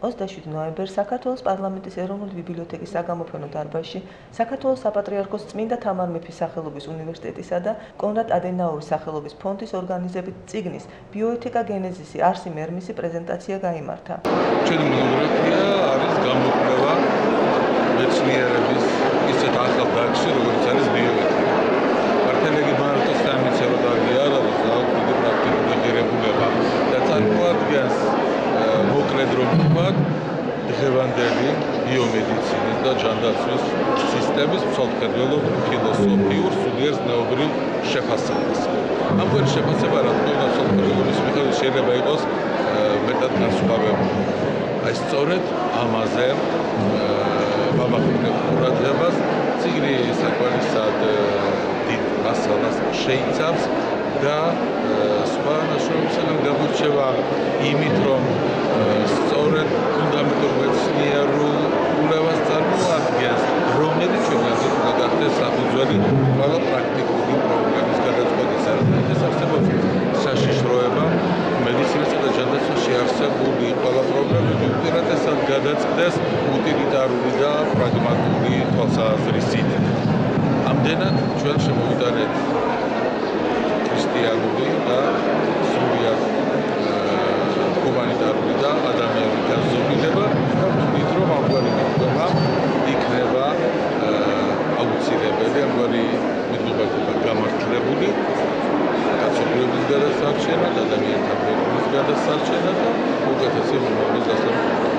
27 ნოემბერს საქართველოს პარლამენტის ეროვნული ბიბლიოთეკის საგამოფენო დარბაზში საქართველოს საპატრიარქოს წმინდა თამარ მეფის სახელობის უნივერსიტეტისა და კონრად ადენაურის სახელობის ფონდის ორგანიზებით წიგნის ბიოეთიკა გენეზისი არსი მერმისი პრეზენტაცია გაიმართა. ჩვენი მონოგრაფია არის გამოკვლევა მეცნიერების ისეთ ახალ დარგში, როგორც არის ბიოეთიკა. მართალია მარტო სამეცნიერო დარგი არ არის, ძალზედ პრაქტიკული ღირებულება და წარმოადგენს მოკლედ რომ ვთქვათ, დღევანდელი ბიომედიცინის და ჯანდაცვის სისტემის მსოფლმხედველობრივ, ფილოსოფიურ, სულიერ ზნეობრივ შეფასებას. ამგვარი შეფასება რა თქმა უნდა მსოფლმხედველობის მიხედვით შეიძლება იყოს მეტად განსხვავებული. აი სწორედ ამაზე ვამახვილებ ყურადღებას, წიგნი საკმარისად დიდ მასალას შეიცავს და სხვა ნაშრომებისგან გამოირჩევა იმით, რომ სწორედ ფუნდამენტურ მეცნიერულ კვლევას წარმოადგენს, რომელიც ჩვენგანაც უნდა გახდეს საფუძველი ყველა პრაქტიკული პრობლემის გადაწყვეტისა. ეს არსებობს საშიშროება მედიცინასა და ჯანდაცვაში არსებული ყველა პრობლემები უპირატესად გადაწყდეს უტილიტარული და პრაგმატული თვალსაზრისით. ამდენად ჩვენ შემოვიტანეთ ქრისტიანული და სულიერ ჰუმანიტარული და ადამიანური გაზომილება და ვთვლით, რომ ამგვარი მიღება იქნება აუცილებელი, ამგვარი მიღება გამართლებული კაცობრიობის გადასარჩენად, ადამიანთა ბედნიერების გადასარჩენად და უკეთესი უმრავლეს დასამართლებლად.